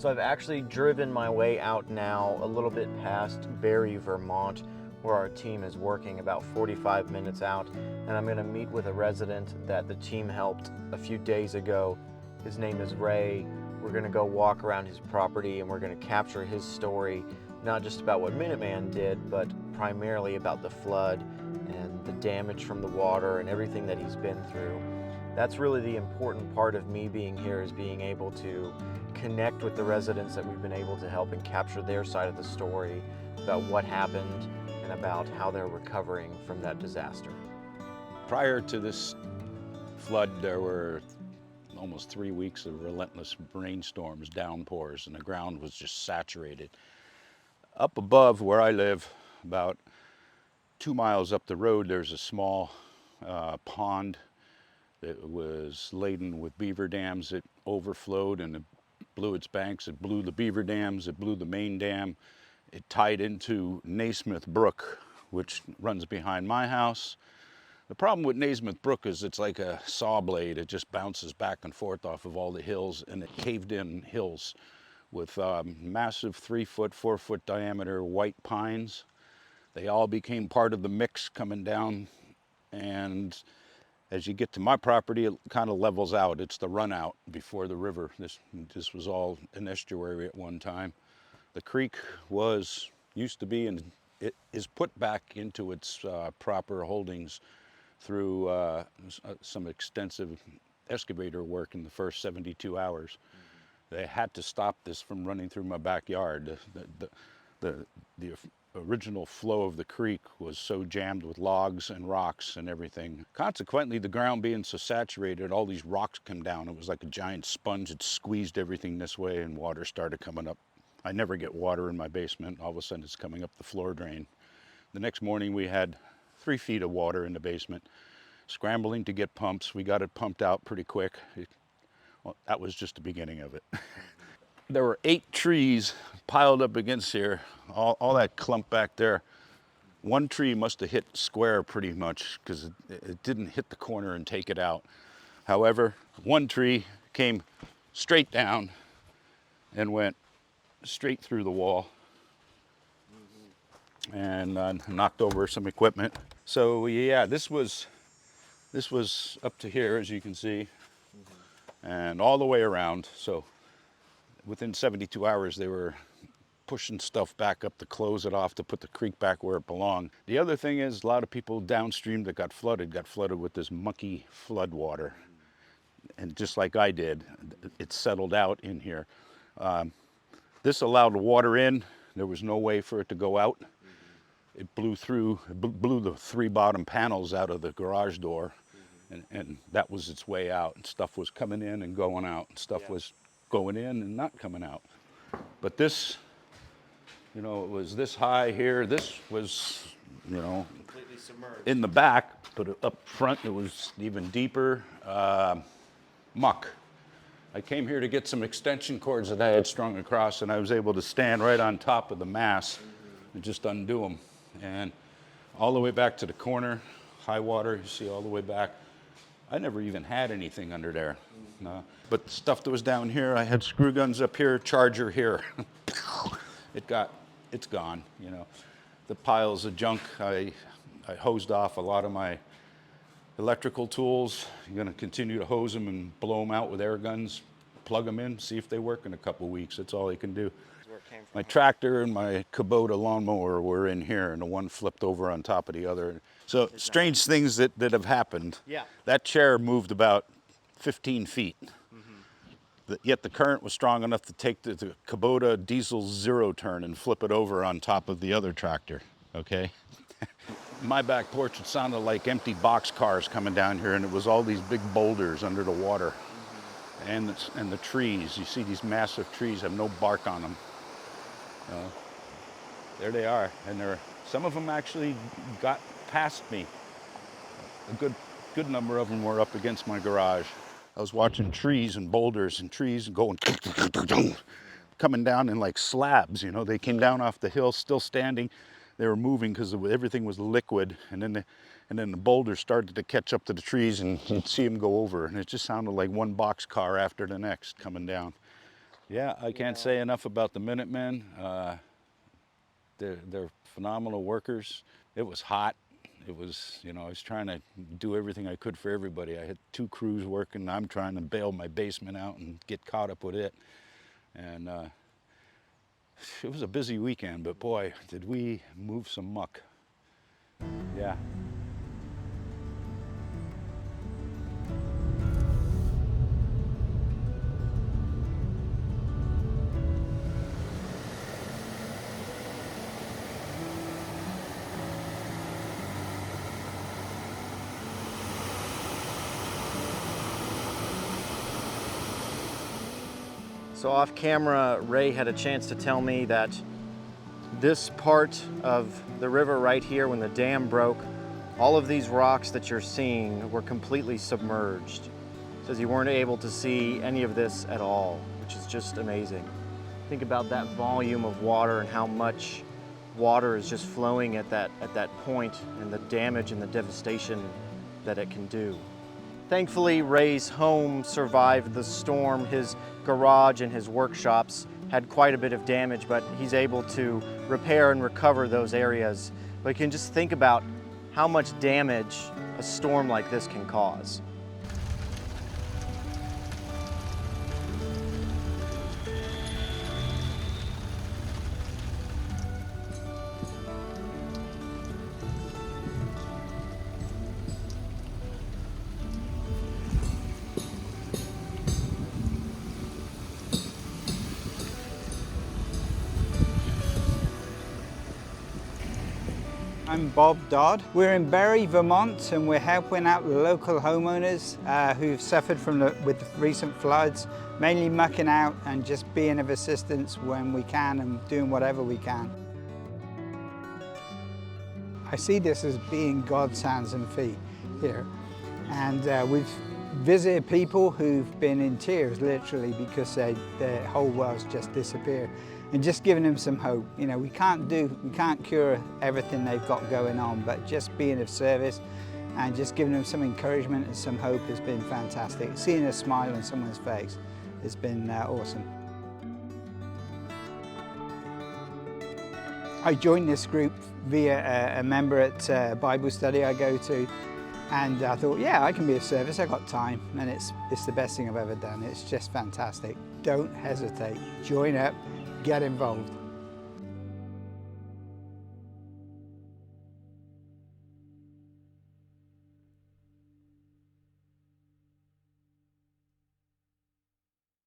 So I've actually driven my way out now a little bit past Barry, Vermont, where our team is working, about 45 minutes out, and I'm going to meet with a resident that the team helped a few days ago. His name is Ray. We're going to go walk around his property and we're going to capture his story, not just about what Minuteman did, but primarily about the flood and the damage from the water and everything that he's been through. That's really the important part of me being here, is being able to connect with the residents that we've been able to help and capture their side of the story about what happened and about how they're recovering from that disaster. Prior to this flood, there were almost 3 weeks of relentless rainstorms, downpours, and the ground was just saturated. Up above where I live, about 2 miles up the road, there's a small pond that was laden with beaver dams. It overflowed and it blew its banks. It blew the beaver dams, it blew the main dam. It tied into Naismith Brook, which runs behind my house. The problem with Naismith Brook is it's like a saw blade. It just bounces back and forth off of all the hills, and it caved in hills with massive 3-foot, 4-foot diameter white pines. They all became part of the mix coming down, and as you get to my property, it kind of levels out. It's the run out before the river. This was all an estuary at one time. The creek used to be, and it is put back into its proper holdings through some extensive excavator work in the first 72 hours. They had to stop this from running through my backyard. The original flow of the creek was so jammed with logs and rocks and everything. Consequently, the ground being so saturated, all these rocks come down. It was like a giant sponge. It squeezed everything this way, and water started coming up. I never get water in my basement. All of a sudden, it's coming up the floor drain. The next morning, we had 3 feet of water in the basement, scrambling to get pumps. We got it pumped out pretty quick. Well, that was just the beginning of it. There were 8 trees piled up against here, all that clump back there. One tree must have hit square pretty much, because it didn't hit the corner and take it out. However, one tree came straight down and went straight through the wall and knocked over some equipment. So yeah, this was up to here, as you can see, and all the way around. So within 72 hours, they were pushing stuff back up to close it off, to put the creek back where it belonged. The other thing is, a lot of people downstream that got flooded with this mucky flood water. And just like I did, it settled out in here. This allowed the water in. There was no way for it to go out. It blew the 3 bottom panels out of the garage door, and that was its way out. And stuff was coming in and going out. And stuff was going in and not coming out. But this, it was this high here. This was, Completely submerged. in the back, but up front it was even deeper. Muck. I came here to get some extension cords that I had strung across, and I was able to stand right on top of the mass and just undo them. And all the way back to the corner, high water, you see all the way back. I never even had anything under there. No. But the stuff that was down here, I had screw guns up here, charger here. It's gone, The piles of junk, I hosed off a lot of my electrical tools. I'm going to continue to hose them and blow them out with air guns, plug them in, see if they work in a couple weeks. That's all you can do. My tractor and my Kubota lawnmower were in here, and the one flipped over on top of the other. So strange things that have happened. Yeah. That chair moved about 15 feet. Yet the current was strong enough to take the Kubota diesel zero turn and flip it over on top of the other tractor, okay? My back porch, it sounded like empty box cars coming down here, and it was all these big boulders under the water. And the trees, you see these massive trees have no bark on them. There they are, and some of them actually got past me. A good number of them were up against my garage. I was watching trees and boulders and trees going coming down in like slabs, They came down off the hill, still standing. They were moving because everything was liquid, and then the boulders started to catch up to the trees, and you'd see them go over, and it just sounded like one box car after the next coming down. Yeah, I can't say enough about the Minutemen. They're phenomenal workers. It was hot. It was, you know, I was trying to do everything I could for everybody. I had 2 crews working. I'm trying to bail my basement out and get caught up with it. And it was a busy weekend, but boy, did we move some muck. Yeah. So off camera, Ray had a chance to tell me that this part of the river right here, when the dam broke, all of these rocks that you're seeing were completely submerged. Says you weren't able to see any of this at all, which is just amazing. Think about that volume of water and how much water is just flowing at that point, and the damage and the devastation that it can do. Thankfully, Ray's home survived the storm. His garage and his workshops had quite a bit of damage, but he's able to repair and recover those areas. But you can just think about how much damage a storm like this can cause. I'm Bob Dodd. We're in Barre, Vermont, and we're helping out the local homeowners who've suffered with the recent floods, mainly mucking out and just being of assistance when we can and doing whatever we can. I see this as being God's hands and feet here. And we've visited people who've been in tears, literally, because their whole world's just disappeared. And just giving them some hope. You know, we can't cure everything they've got going on, but just being of service and just giving them some encouragement and some hope has been fantastic. Seeing a smile on someone's face has been awesome. I joined this group via a member at a Bible study I go to, and I thought, yeah, I can be of service, I got time, and it's the best thing I've ever done. It's just fantastic. Don't hesitate, join up, get involved.